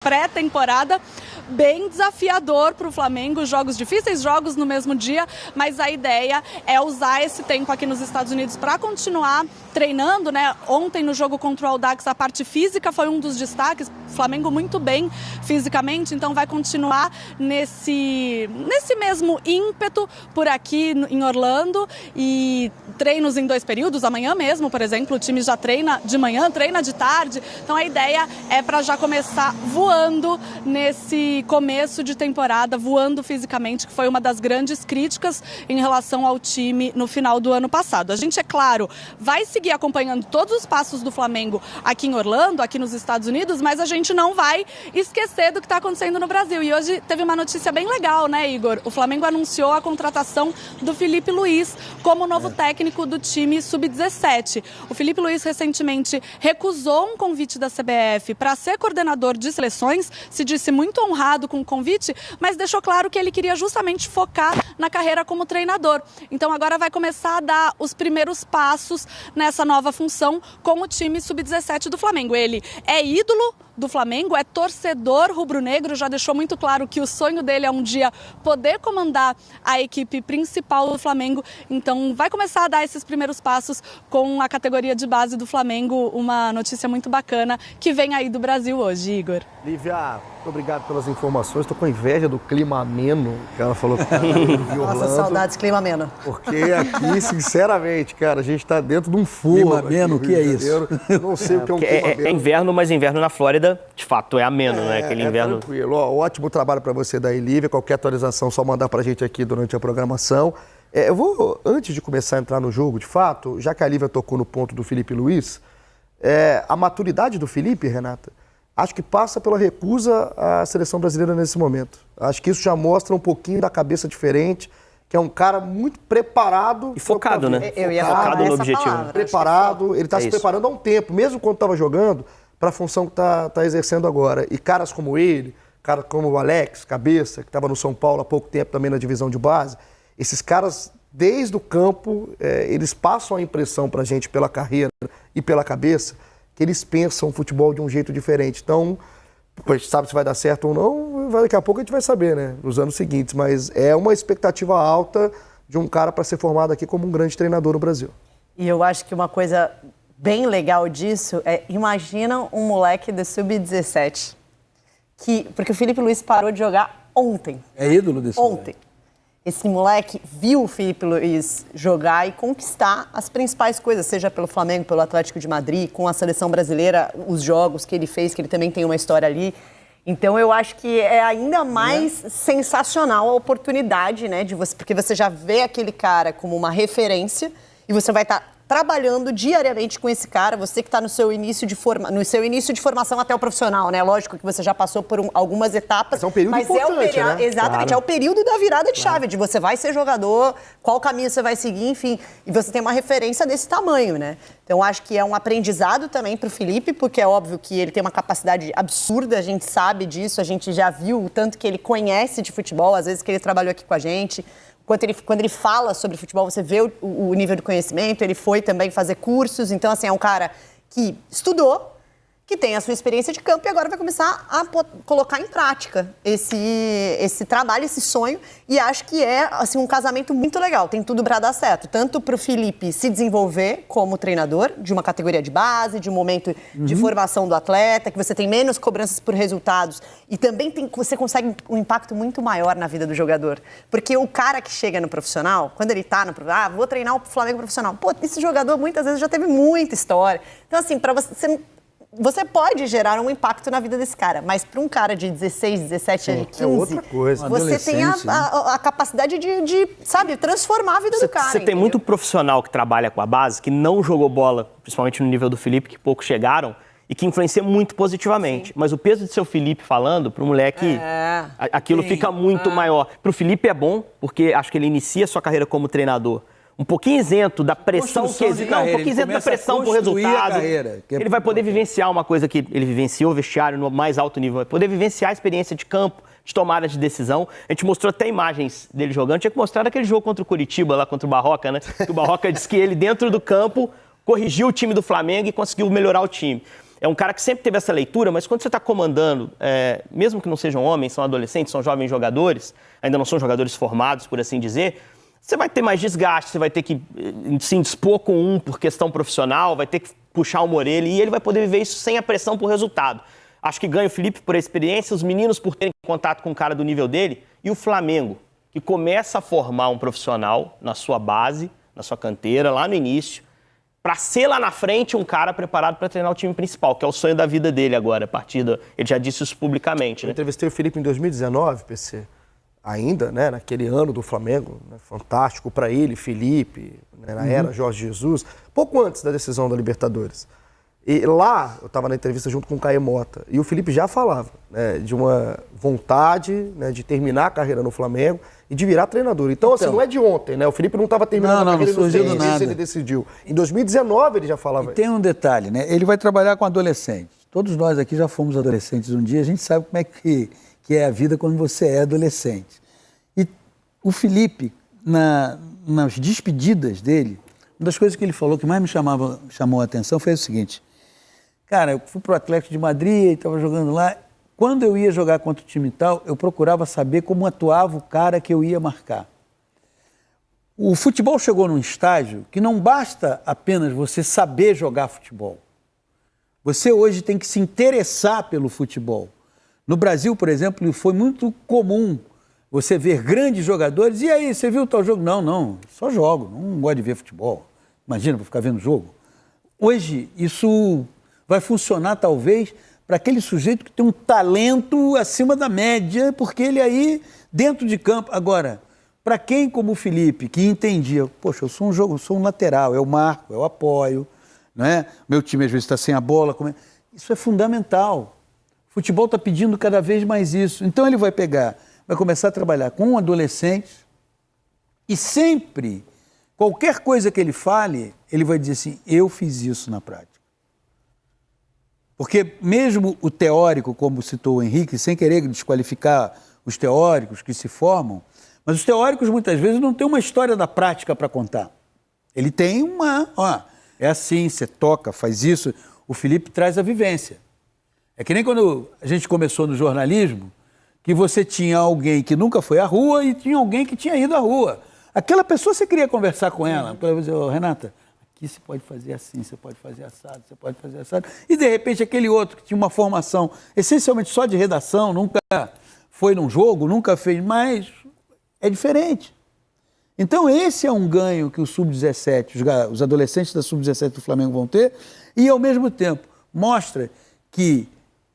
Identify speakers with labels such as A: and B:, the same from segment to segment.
A: Pré-temporada bem desafiador para o Flamengo, jogos difíceis, jogos no mesmo dia, mas a ideia é usar esse tempo aqui nos Estados Unidos para continuar treinando, né? Ontem no jogo contra o Audax a parte física foi um dos destaques, o Flamengo muito bem fisicamente, então vai continuar nesse mesmo ímpeto por aqui em Orlando e treinos em 2 períodos, amanhã mesmo, por exemplo, o time já treina de manhã, treina de tarde, então a ideia é para já começar voando nesse começo de temporada, voando fisicamente, que foi uma das grandes críticas em relação ao time no final do ano passado. A gente, é claro, vai seguir acompanhando todos os passos do Flamengo aqui em Orlando, aqui nos Estados Unidos, mas a gente não vai esquecer do que está acontecendo no Brasil. E hoje teve uma notícia bem legal, né, Igor? O Flamengo anunciou a contratação do Filipe Luís como novo técnico do time Sub-17. O Filipe Luís recentemente recusou um convite da CBF para ser coordenador de seleções, se disse muito honrado com o convite, mas deixou claro que ele queria justamente focar na carreira como treinador. Então agora vai começar a dar os primeiros passos nessa nova função com o time Sub-17 do Flamengo. Ele é ídolo do Flamengo, é torcedor rubro-negro, já deixou muito claro que o sonho dele é um dia poder comandar a equipe principal do Flamengo, então vai começar a dar esses primeiros passos com a categoria de base do Flamengo, uma notícia muito bacana que vem aí do Brasil hoje, Igor.
B: Lívia, muito obrigado pelas informações, estou com inveja do clima ameno que ela falou que tá em Orlando.
C: Nossa, saudades, clima ameno.
B: Porque aqui, sinceramente, cara, a gente está dentro de um fogo.
D: Clima ameno, o que é isso?
B: Eu não sei o que é um clima ameno.
E: É inverno, mas inverno na Flórida, de fato, é ameno, né? Aquele inverno.
B: Tranquilo. Ó, ótimo trabalho para você daí, Lívia. Qualquer atualização, só mandar para a gente aqui durante a programação. Eu vou, antes de começar a entrar no jogo, de fato, já que a Lívia tocou no ponto do Filipe Luís, a maturidade do Filipe, Renata, acho que passa pela recusa à seleção brasileira nesse momento. Acho que isso já mostra um pouquinho da cabeça diferente, que é um cara muito preparado.
E: E focado, né?
C: Eu ia
E: focado no objetivo.
C: palavra.
B: Preparado, ele está se preparando há um tempo, mesmo quando estava jogando, para a função que está exercendo agora. E caras como ele, caras como o Alex, Cabeça, que estava no São Paulo há pouco tempo também na divisão de base, esses caras, desde o campo, eles passam a impressão para a gente pela carreira e pela cabeça, que eles pensam o futebol de um jeito diferente. Então, a gente sabe se vai dar certo ou não, daqui a pouco a gente vai saber, né? Nos anos seguintes. Mas é uma expectativa alta de um cara para ser formado aqui como um grande treinador no Brasil.
C: E eu acho que uma coisa bem legal disso é, imagina um moleque do Sub-17, porque o Filipe Luís parou de jogar ontem.
D: É ídolo desse
C: Ontem. Esse moleque viu o Filipe Luís jogar e conquistar as principais coisas, seja pelo Flamengo, pelo Atlético de Madrid, com a seleção brasileira, os jogos que ele fez, que ele também tem uma história ali. Então eu acho que é ainda mais sensacional a oportunidade, né, porque você já vê aquele cara como uma referência e você vai estar trabalhando diariamente com esse cara, você que está no seu início de formação até o profissional, né? Lógico que você já passou por algumas etapas.
B: Mas é um período importante, né?
C: Exatamente,
B: Claro.
C: é o período da virada de chave, de você vai ser jogador, qual caminho você vai seguir, enfim. E você tem uma referência desse tamanho, né? Então, acho que é um aprendizado também para o Filipe, porque é óbvio que ele tem uma capacidade absurda, a gente sabe disso, a gente já viu o tanto que ele conhece de futebol, às vezes que ele trabalhou aqui com a gente. Quando ele fala sobre futebol, você vê o nível de conhecimento, ele foi também fazer cursos, então, assim, é um cara que estudou, que tem a sua experiência de campo e agora vai começar a colocar em prática esse trabalho, esse sonho, e acho que é, assim, um casamento muito legal, tem tudo para dar certo, tanto para o Filipe se desenvolver como treinador de uma categoria de base, de um momento de formação do atleta, que você tem menos cobranças por resultados e também você consegue um impacto muito maior na vida do jogador, porque o cara que chega no profissional, quando ele tá vou treinar o Flamengo profissional, pô, esse jogador muitas vezes já teve muita história, então assim, para você pode gerar um impacto na vida desse cara, mas para um cara de 16, 17 anos, 15,
B: outra coisa.
C: você tem a capacidade de, sabe, transformar a vida do cara.
E: Você tem muito profissional que trabalha com a base, que não jogou bola, principalmente no nível do Filipe, que poucos chegaram, e que influencia muito positivamente. Sim. Mas o peso de ser o Filipe falando, para o moleque, aquilo fica muito maior. Para o Filipe é bom, porque acho que ele inicia a sua carreira como treinador um pouquinho isento da pressão que existe. Não, um pouquinho isento da pressão por resultado. Ele vai poder vivenciar uma coisa que ele vivenciou, o vestiário no mais alto nível, vai poder vivenciar a experiência de campo, de tomada de decisão. A gente mostrou até imagens dele jogando. Tinha que mostrar aquele jogo contra o Curitiba, lá contra o Barroca, né? O Barroca disse que ele, dentro do campo, corrigiu o time do Flamengo e conseguiu melhorar o time. é um cara que sempre teve essa leitura, mas quando você está comandando, mesmo que não sejam homens, são adolescentes, são jovens jogadores, ainda não são jogadores formados, por assim dizer, você vai ter mais desgaste, você vai ter que se indispor com um por questão profissional, vai ter que puxar uma orelha e ele vai poder viver isso sem a pressão por resultado. Acho que ganha o Felipe por experiência, os meninos por terem contato com um cara do nível dele e o Flamengo, que começa a formar um profissional na sua base, na sua canteira, lá no início, para ser lá na frente um cara preparado para treinar o time principal, que é o sonho da vida dele agora, a partir do... Ele já disse isso publicamente, né?
B: Eu entrevistei o Felipe em 2019, PC, ainda, né, naquele ano do Flamengo, né, fantástico para ele, Felipe, né, na era Jorge Jesus, pouco antes da decisão da Libertadores. E lá, eu estava na entrevista junto com o Caio Mota, e o Felipe já falava, né, de uma vontade, né, de terminar a carreira no Flamengo e de virar treinador. Então, assim, não é de ontem, né? O Felipe não estava terminando a carreira no Fluminense, ele decidiu. Em 2019 ele já falava isso.
D: Tem um detalhe, né? Ele vai trabalhar com adolescentes. Todos nós aqui já fomos adolescentes um dia, a gente sabe como é que é a vida quando você é adolescente. E o Felipe, nas despedidas dele, uma das coisas que ele falou que mais me chamou a atenção foi o seguinte: cara, eu fui pro Atlético de Madrid, estava jogando lá. Quando eu ia jogar contra o time tal, eu procurava saber como atuava o cara que eu ia marcar. O futebol chegou num estágio que não basta apenas você saber jogar futebol. Você hoje tem que se interessar pelo futebol. No Brasil, por exemplo, foi muito comum você ver grandes jogadores. E aí, você viu tal jogo? Não, só jogo, não gosto de ver futebol. Imagina, vou ficar vendo jogo. Hoje, isso vai funcionar talvez para aquele sujeito que tem um talento acima da média, porque ele aí, dentro de campo... Agora, para quem como o Felipe, que entendia, poxa, eu sou um lateral, eu marco, eu apoio, não é? Meu time às vezes está sem a bola, isso é fundamental. O futebol está pedindo cada vez mais isso. Então ele vai começar a trabalhar com adolescentes e sempre, qualquer coisa que ele fale, ele vai dizer assim, eu fiz isso na prática. Porque mesmo o teórico, como citou o Henrique, sem querer desqualificar os teóricos que se formam, mas os teóricos muitas vezes não têm uma história da prática para contar. Ele tem é assim, você toca, faz isso. O Felipe traz a vivência. É que nem quando a gente começou no jornalismo, que você tinha alguém que nunca foi à rua e tinha alguém que tinha ido à rua. Aquela pessoa você queria conversar com ela, para dizer, Renata, aqui você pode fazer assim, você pode fazer assado, você pode fazer assado. E, de repente, aquele outro que tinha uma formação essencialmente só de redação, nunca foi num jogo, nunca fez, mas é diferente. Então, esse é um ganho que o Sub-17, os adolescentes da Sub-17 do Flamengo vão ter, e, ao mesmo tempo, mostra que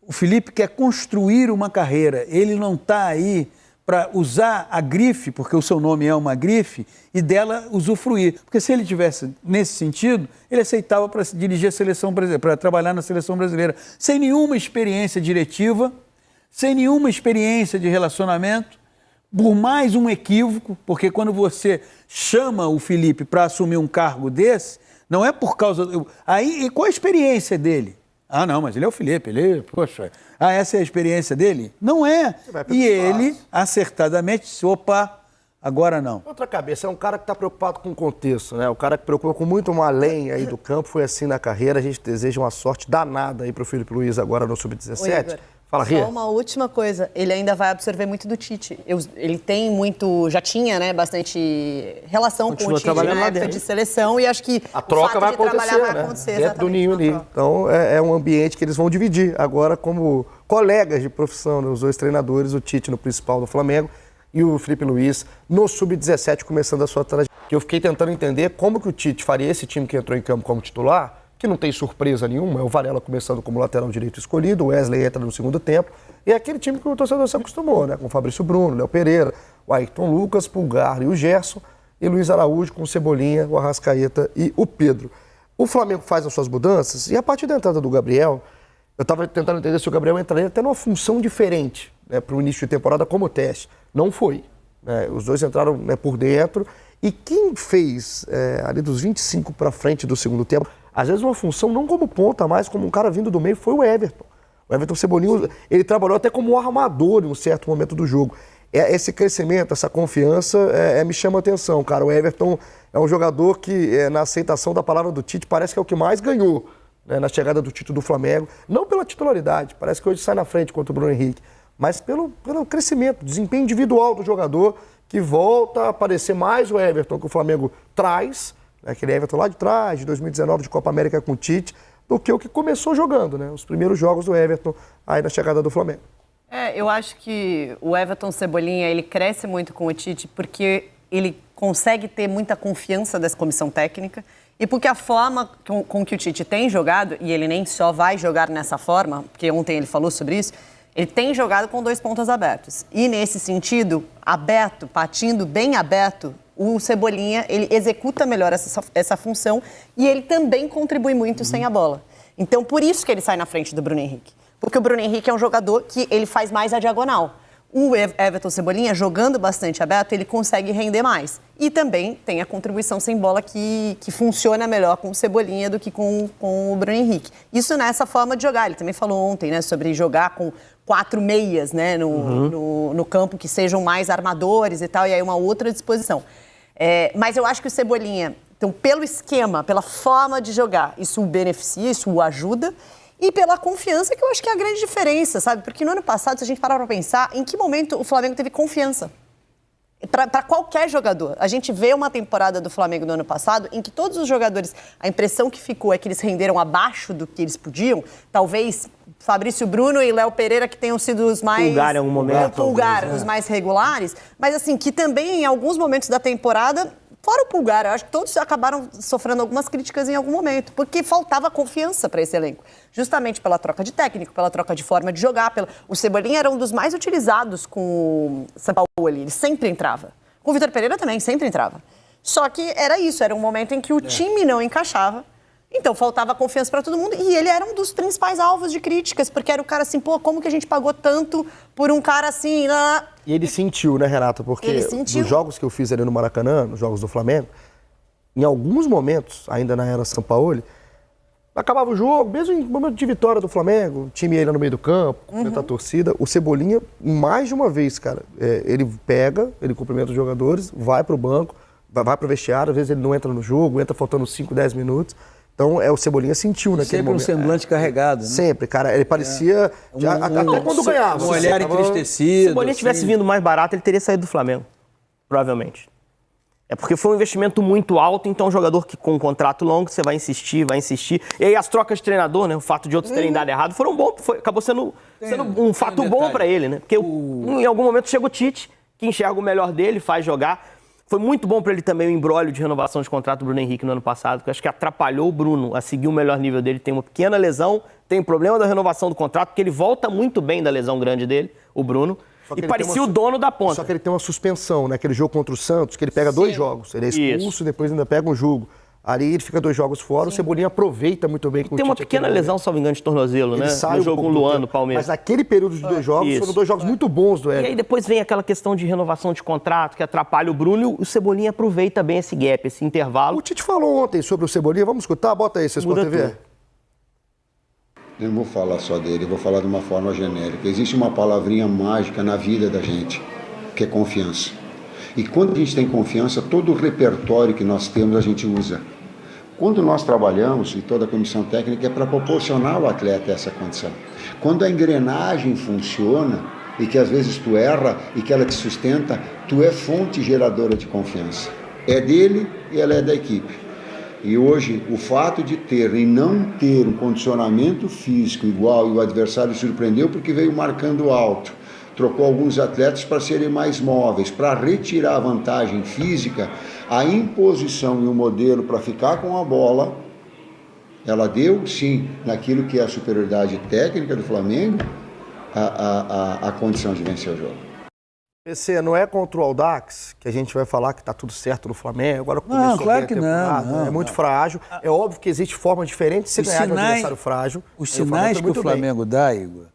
D: o Felipe quer construir uma carreira, ele não está aí para usar a grife, porque o seu nome é uma grife, e dela usufruir. Porque se ele tivesse nesse sentido, ele aceitava para dirigir a seleção brasileira, para trabalhar na seleção brasileira, sem nenhuma experiência diretiva, sem nenhuma experiência de relacionamento, por mais um equívoco, porque quando você chama o Felipe para assumir um cargo desse, não é por causa... Aí, qual a experiência dele? Ah, não, mas ele é o Felipe, poxa, essa é a experiência dele? Não é. E ele, acertadamente, disse, opa, agora não.
B: Outra cabeça, é um cara que está preocupado com o contexto, né? O cara que preocupa com muito além aí do campo, foi assim na carreira, a gente deseja uma sorte danada aí pro Felipe Luiz agora no Sub-17. Fala, Ria.
C: Só uma última coisa, ele ainda vai absorver muito do Tite. Ele tem muito, já tinha, né, bastante relação com o Tite na época de seleção e acho que
B: a troca vai acontecer, dentro do ninho ali. Então é um ambiente que eles vão dividir agora como colegas de profissão, né, os dois treinadores, o Tite no principal do Flamengo e o Felipe Luiz no Sub-17 começando a sua trajetória. Eu fiquei tentando entender como que o Tite faria esse time que entrou em campo como titular, que não tem surpresa nenhuma, é o Varela começando como lateral direito escolhido, o Wesley entra no segundo tempo, e é aquele time que o torcedor se acostumou, né? Com o Fabrício Bruno, Léo Pereira, o Ayrton Lucas, Pulgar e o Gerson, e Luiz Araújo com o Cebolinha, o Arrascaeta e o Pedro. O Flamengo faz as suas mudanças, e a partir da entrada do Gabriel, eu estava tentando entender se o Gabriel entraria até numa função diferente, né, para o início de temporada como teste. Não foi. Né? Os dois entraram, né, por dentro, e quem fez ali dos 25 para frente do segundo tempo, às vezes uma função não como ponta, mas como um cara vindo do meio, foi o Everton. O Everton Cebolinha, ele trabalhou até como um armador em um certo momento do jogo. Esse crescimento, essa confiança me chama a atenção, cara. O Everton é um jogador que, na aceitação da palavra do Tite, parece que é o que mais ganhou né, na chegada do título do Flamengo, não pela titularidade, parece que hoje sai na frente contra o Bruno Henrique, mas pelo crescimento, desempenho individual do jogador, que volta a aparecer mais o Everton que o Flamengo traz, né, aquele Everton lá de trás, de 2019, de Copa América com o Tite, do que o que começou jogando, né, os primeiros jogos do Everton aí na chegada do Flamengo.
C: Eu acho que o Everton Cebolinha, ele cresce muito com o Tite porque ele consegue ter muita confiança dessa comissão técnica e porque a forma com que o Tite tem jogado, e ele nem só vai jogar nessa forma, porque ontem ele falou sobre isso, ele tem jogado com 2 pontas abertos. E nesse sentido, aberto, partindo bem aberto, o Cebolinha, ele executa melhor essa função e ele também contribui muito sem a bola. Então, por isso que ele sai na frente do Bruno Henrique. Porque o Bruno Henrique é um jogador que ele faz mais a diagonal. O Everton Cebolinha, jogando bastante aberto, ele consegue render mais. E também tem a contribuição sem bola que funciona melhor com o Cebolinha do que com o Bruno Henrique. Isso nessa forma de jogar. Ele também falou ontem, né, sobre jogar com 4 meias, né, no campo, que sejam mais armadores e tal, e aí uma outra disposição. Mas eu acho que o Cebolinha, então, pelo esquema, pela forma de jogar, isso o beneficia, isso o ajuda. E pela confiança, que eu acho que é a grande diferença, sabe? Porque no ano passado, se a gente parar para pensar, em que momento o Flamengo teve confiança? Para qualquer jogador. A gente vê uma temporada do Flamengo no ano passado em que todos os jogadores, a impressão que ficou é que eles renderam abaixo do que eles podiam. Talvez Fabrício Bruno e Léo Pereira, que tenham sido os mais...
E: Pulgar em algum momento.
C: Os mais regulares. Mas assim, que também em alguns momentos da temporada... Fora o Pulgar, eu acho que todos acabaram sofrendo algumas críticas em algum momento, porque faltava confiança para esse elenco. Justamente pela troca de técnico, pela troca de forma de jogar. O Cebolinha era um dos mais utilizados com o São Paulo ali, ele sempre entrava. Com o Vitor Pereira também, sempre entrava. Só que era isso, era um momento em que o time não encaixava. Então, faltava confiança para todo mundo. E ele era um dos principais alvos de críticas, porque era o cara assim, pô, como que a gente pagou tanto por um cara assim...
B: E ele sentiu, né, Renata? Porque nos jogos que eu fiz ali no Maracanã, nos jogos do Flamengo, em alguns momentos, ainda na era São Paulo, acabava o jogo, mesmo em momento de vitória do Flamengo, o time ia lá no meio do campo, cumprimentar a torcida, o Cebolinha, mais de uma vez, cara, ele pega, ele cumprimenta os jogadores, vai pro banco, vai pro vestiário, às vezes ele não entra no jogo, entra faltando 5, 10 minutos. Então, o Cebolinha sentiu naquele momento.
D: Sempre um semblante carregado, né?
B: Sempre, cara. Ele parecia... até quando ganhava.
D: Um olhar entristecido.
E: Se o Cebolinha tivesse vindo mais barato, ele teria saído do Flamengo. Provavelmente. É porque foi um investimento muito alto, então um jogador que com um contrato longo, você vai insistir. E aí as trocas de treinador, né? O fato de outros terem dado errado, foram bons. Acabou sendo um fato bom para ele, né? Porque em algum momento chega o Tite, que enxerga o melhor dele, faz jogar. Foi muito bom para ele também o imbróglio de renovação de contrato do Bruno Henrique no ano passado, que eu acho que atrapalhou o Bruno a seguir o melhor nível dele. Tem uma pequena lesão, tem problema da renovação do contrato, porque ele volta muito bem da lesão grande dele, o Bruno, e parecia o dono da ponta.
B: Só que ele tem uma suspensão, né? Aquele jogo contra o Santos, que ele pega 2 jogos. Ele é expulso e depois ainda pega um jogo. Ali ele fica 2 jogos fora, o Cebolinha aproveita muito bem com o Tite.
E: Tem uma pequena lesão, salvo engano, de tornozelo, né?
B: Sai
E: no jogo com o Luan, no Palmeiras.
B: Mas naquele período de 2 jogos, foram 2 jogos muito bons do Everton.
E: E aí depois vem aquela questão de renovação de contrato, que atrapalha o Bruno, e o Cebolinha aproveita bem esse gap, esse intervalo.
B: O Tite falou ontem sobre o Cebolinha, vamos escutar? Bota aí, vocês podem ver.
F: Eu não vou falar só dele, eu vou falar de uma forma genérica. Existe uma palavrinha mágica na vida da gente, que é confiança. E quando a gente tem confiança, todo o repertório que nós temos a gente usa. Quando nós trabalhamos, e toda a comissão técnica, é para proporcionar ao atleta essa condição. Quando a engrenagem funciona, e que às vezes tu erra, e que ela te sustenta, tu é fonte geradora de confiança. É dele e ela é da equipe. E hoje, o fato de ter e não ter um condicionamento físico igual, e o adversário surpreendeu porque veio marcando alto, trocou alguns atletas para serem mais móveis, para retirar a vantagem física, a imposição e o modelo para ficar com a bola, ela deu, sim, naquilo que é a superioridade técnica do Flamengo, a condição de vencer o jogo.
B: PC, não é contra o Audax que a gente vai falar que está tudo certo no Flamengo, agora começou
D: não, claro que
B: não, é muito frágil. É óbvio que existe forma diferente de se ganhar de um adversário frágil.
D: Os sinais que o Flamengo dá, Igor,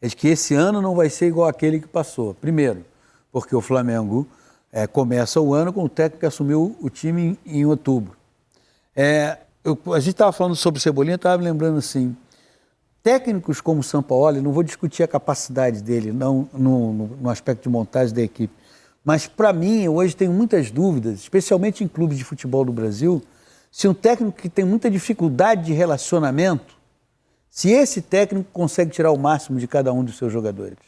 D: é de que esse ano não vai ser igual aquele que passou. Primeiro, porque o Flamengo começa o ano com o técnico que assumiu o time em outubro. A gente estava falando sobre o Cebolinha, estava me lembrando assim, técnicos como o Sampaoli, não vou discutir a capacidade dele não, no aspecto de montagem da equipe, mas para mim, hoje tenho muitas dúvidas, especialmente em clubes de futebol do Brasil, se um técnico que tem muita dificuldade de relacionamento, se esse técnico consegue tirar o máximo de cada um dos seus jogadores.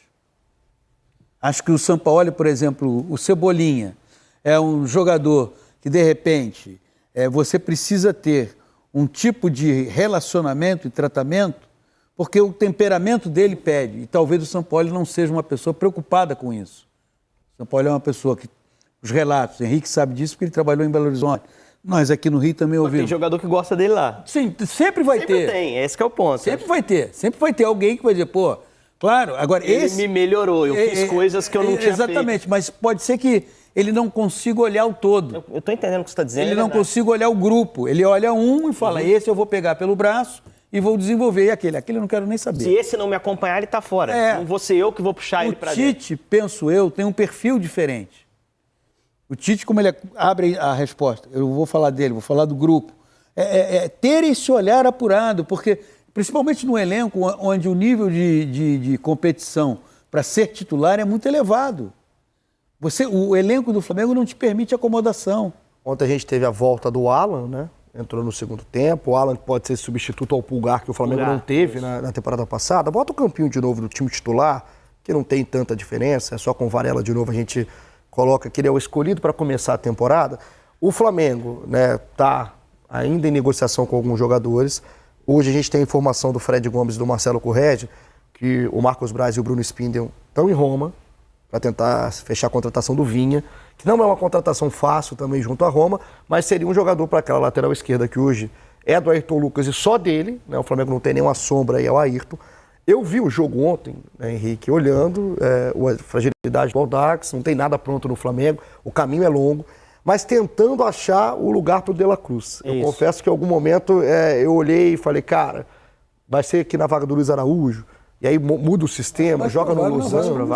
D: Acho que o Sampaoli, por exemplo, o Cebolinha, é um jogador que, de repente, você precisa ter um tipo de relacionamento e tratamento, porque o temperamento dele pede. E talvez o Sampaoli não seja uma pessoa preocupada com isso. O Sampaoli é uma pessoa que... Os relatos, o Henrique sabe disso porque ele trabalhou em Belo Horizonte. Nós aqui no Rio também ouvimos.
E: Tem jogador que gosta dele lá.
D: Sim, sempre vai ter.
E: Sempre tem, esse que é o ponto.
D: Sempre vai ter alguém que vai dizer, pô, claro, agora
E: ele me melhorou, eu fiz coisas que eu não tinha
D: exatamente,
E: feito.
D: mas pode ser que ele não consiga olhar o todo.
E: Eu tô entendendo o que você está dizendo.
D: Ele não consiga olhar o grupo. Ele olha um e fala, esse eu vou pegar pelo braço e vou desenvolver. E aquele eu não quero nem saber.
E: Se esse não me acompanhar, ele tá fora. Não vou ser eu que vou puxar ele para dentro.
D: O Tite, penso eu, tem um perfil diferente. O Tite, como ele abre a resposta, eu vou falar dele, vou falar do grupo, ter esse olhar apurado, porque, principalmente no elenco, onde o nível de competição para ser titular é muito elevado. O elenco do Flamengo não te permite acomodação.
B: Ontem a gente teve a volta do Alan, né? Entrou no segundo tempo. O Alan pode ser substituto ao Pulgar, que o Flamengo não teve na temporada passada. Bota o Campinho de novo do time titular, que não tem tanta diferença, é só com Varela de novo a gente coloca que ele é o escolhido para começar a temporada. O Flamengo, né, tá ainda em negociação com alguns jogadores. Hoje a gente tem a informação do Fred Gomes e do Marcelo Corrêa, que o Marcos Braz e o Bruno Spindel estão em Roma para tentar fechar a contratação do Vinha, que não é uma contratação fácil também junto à Roma, mas seria um jogador para aquela lateral esquerda que hoje é do Ayrton Lucas e só dele, né? O Flamengo não tem nenhuma sombra aí ao Ayrton. Eu vi o jogo ontem, né, Henrique, olhando a fragilidade do Audax, não tem nada pronto no Flamengo, o caminho é longo, mas tentando achar o lugar para o De La Cruz. Eu confesso que em algum momento eu olhei e falei, cara, vai ser aqui na vaga do Luiz Araújo, e aí muda o sistema, joga no losango.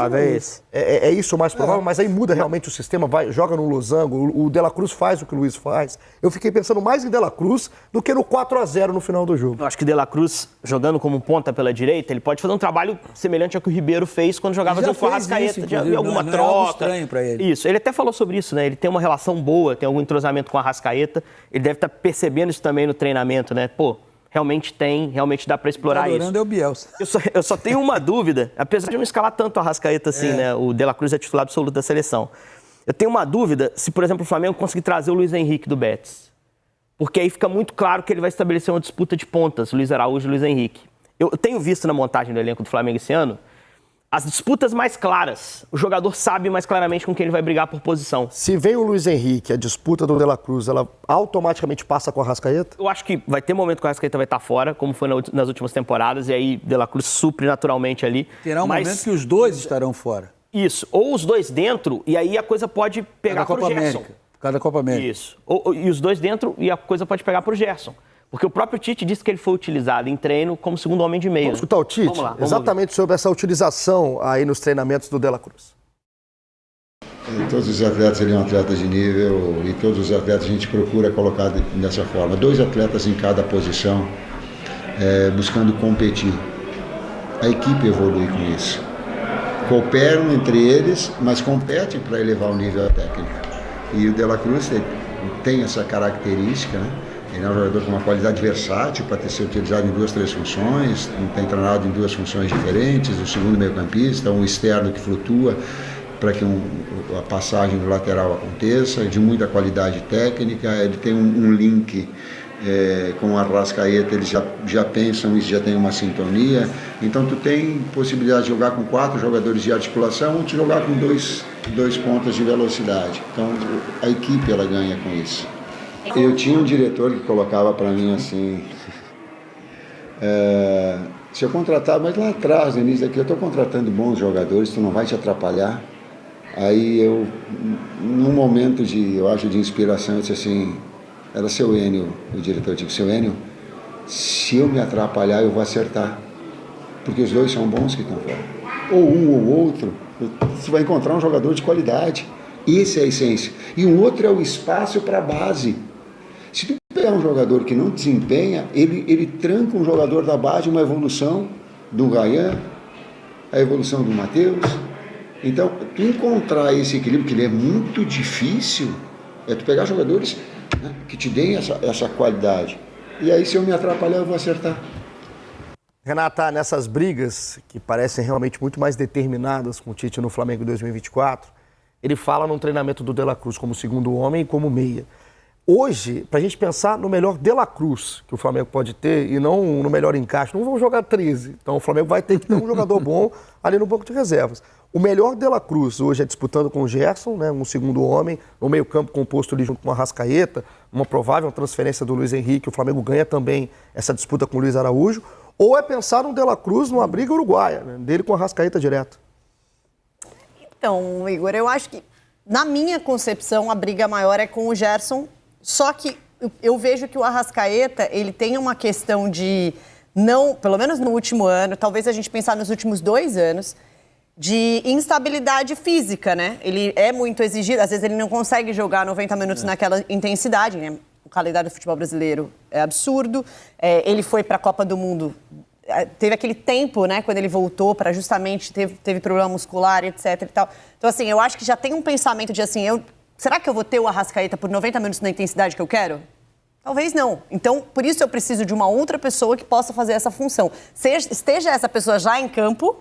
B: É isso o mais provável, mas aí muda realmente o sistema, joga no losango, o De La Cruz faz o que o Luiz faz. Eu fiquei pensando mais em De La Cruz do que no 4-0 no final do jogo.
E: Eu acho que o De La Cruz, jogando como ponta pela direita, ele pode fazer um trabalho semelhante ao que o Ribeiro fez quando jogava junto com o Arrascaeta, de alguma troca.
D: É algo estranho pra ele.
E: Isso, ele até falou sobre isso, né? Ele tem uma relação boa, tem algum entrosamento com o Arrascaeta, ele deve estar percebendo isso também no treinamento, né? Pô, realmente dá para explorar isso.
D: É o Bielsa.
E: Eu só tenho uma dúvida, apesar de não escalar tanto o Arrascaeta assim, né? O De La Cruz é titular absoluto da seleção. Eu tenho uma dúvida se, por exemplo, o Flamengo conseguir trazer o Luiz Henrique do Betis. Porque aí fica muito claro que ele vai estabelecer uma disputa de pontas, Luiz Araújo e Luiz Henrique. Eu tenho visto na montagem do elenco do Flamengo esse ano as disputas mais claras. O jogador sabe mais claramente com quem ele vai brigar por posição.
B: Se vem o Luiz Henrique, a disputa do De La Cruz, ela automaticamente passa com a Arrascaeta?
E: Eu acho que vai ter momento que o Arrascaeta vai estar fora, como foi nas últimas temporadas, e aí De La Cruz supre naturalmente ali.
D: Terá um momento que os dois estarão fora.
E: Isso, ou os dois dentro, e aí a coisa pode pegar para o Gerson.
D: Por causa da Copa América.
E: Isso, e os dois dentro, e a coisa pode pegar para o Gerson. Porque o próprio Tite disse que ele foi utilizado em treino como segundo homem de meio.
B: Vamos escutar o Tite?
E: Vamos lá,
B: exatamente sobre essa utilização aí nos treinamentos do De La Cruz.
F: Todos os atletas, ele é um atleta de nível e todos os atletas a gente procura colocar dessa forma. 2 atletas em cada posição, buscando competir. A equipe evolui com isso. Cooperam entre eles, mas competem para elevar o nível técnico. E o De La Cruz tem essa característica, né? Ele é um jogador com uma qualidade versátil para ter sido utilizado em 2, 3 funções, tem treinado em 2 funções diferentes, o segundo meio-campista, um externo que flutua para que a passagem do lateral aconteça, de muita qualidade técnica, ele tem um link com o Arrascaeta, eles já pensam isso, já tem uma sintonia, então tu tem possibilidade de jogar com 4 jogadores de articulação ou de jogar com 2 pontas de velocidade, então a equipe ela ganha com isso. Eu tinha um diretor que colocava para mim assim, se eu contratar, mas lá atrás, no início daqui, eu estou contratando bons jogadores, tu não vai te atrapalhar. Aí eu, num momento eu acho, de inspiração, eu disse assim, era seu Enio, o diretor, eu disse, seu Enio, se eu me atrapalhar, eu vou acertar, porque os dois são bons que estão fora. Ou um ou outro, você vai encontrar um jogador de qualidade. Essa é a essência. E um outro é o espaço para a base. Se tu pegar um jogador que não desempenha, ele tranca um jogador da base, uma evolução do Ryan, a evolução do Matheus. Então, tu encontrar esse equilíbrio, que ele é muito difícil, tu pegar jogadores né? Que te deem essa qualidade. E aí, se eu me atrapalhar, eu vou acertar.
B: Renata, nessas brigas que parecem realmente muito mais determinadas com o Tite no Flamengo em 2024, ele fala num treinamento do De La Cruz como segundo homem e como meia. Hoje, para a gente pensar no melhor De La Cruz que o Flamengo pode ter e não no melhor encaixe, não vão jogar 13. Então o Flamengo vai ter que ter um jogador bom ali no banco de reservas. O melhor De La Cruz hoje é disputando com o Gerson, né, um segundo homem, no meio-campo composto ali junto com a Arrascaeta, uma provável transferência do Luiz Henrique, o Flamengo ganha também essa disputa com o Luiz Araújo, ou é pensar no De La Cruz numa briga uruguaia, né, dele com a Arrascaeta direto?
C: Então, Igor, eu acho que, na minha concepção, a briga maior é com o Gerson, só que eu vejo que o Arrascaeta, ele tem uma questão de não, pelo menos no último ano, talvez a gente pensar nos últimos 2 anos, de instabilidade física, né? Ele é muito exigido, às vezes ele não consegue jogar 90 minutos naquela intensidade, né? O calendário do futebol brasileiro é absurdo. Ele foi para a Copa do Mundo, teve aquele tempo, né, quando ele voltou para justamente, teve problema muscular, etc e tal. Então, assim, eu acho que já tem um pensamento de assim, será que eu vou ter o Arrascaeta por 90 minutos na intensidade que eu quero? Talvez não. Então, por isso eu preciso de uma outra pessoa que possa fazer essa função. Esteja essa pessoa já em campo,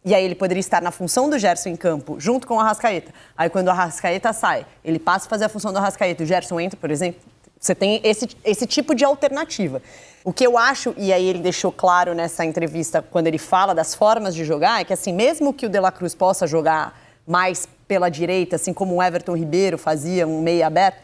C: e aí ele poderia estar na função do Gerson em campo, junto com o Arrascaeta. Aí quando o Arrascaeta sai, ele passa a fazer a função do Arrascaeta e o Gerson entra, por exemplo. Você tem esse tipo de alternativa. O que eu acho, e aí ele deixou claro nessa entrevista, quando ele fala das formas de jogar, é que assim, mesmo que o De La Cruz possa jogar mais pela direita, assim como o Everton Ribeiro fazia, um meio aberto,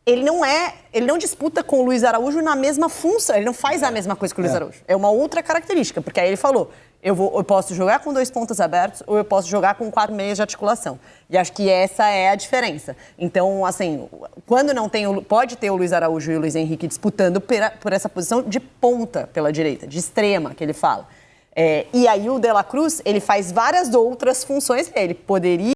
C: ele não disputa com o Luiz Araújo na mesma função, ele não faz a mesma coisa que o Luiz Araújo. É uma outra característica, porque aí ele falou, eu posso jogar com 2 pontas abertos ou eu posso jogar com 4 meias de articulação. E acho que essa é a diferença. Então, assim, quando não tem, pode ter o Luiz Araújo e o Luiz Henrique disputando por essa posição de ponta pela direita, de extrema, que ele fala. E aí o De La Cruz, ele faz várias outras funções, ele poderia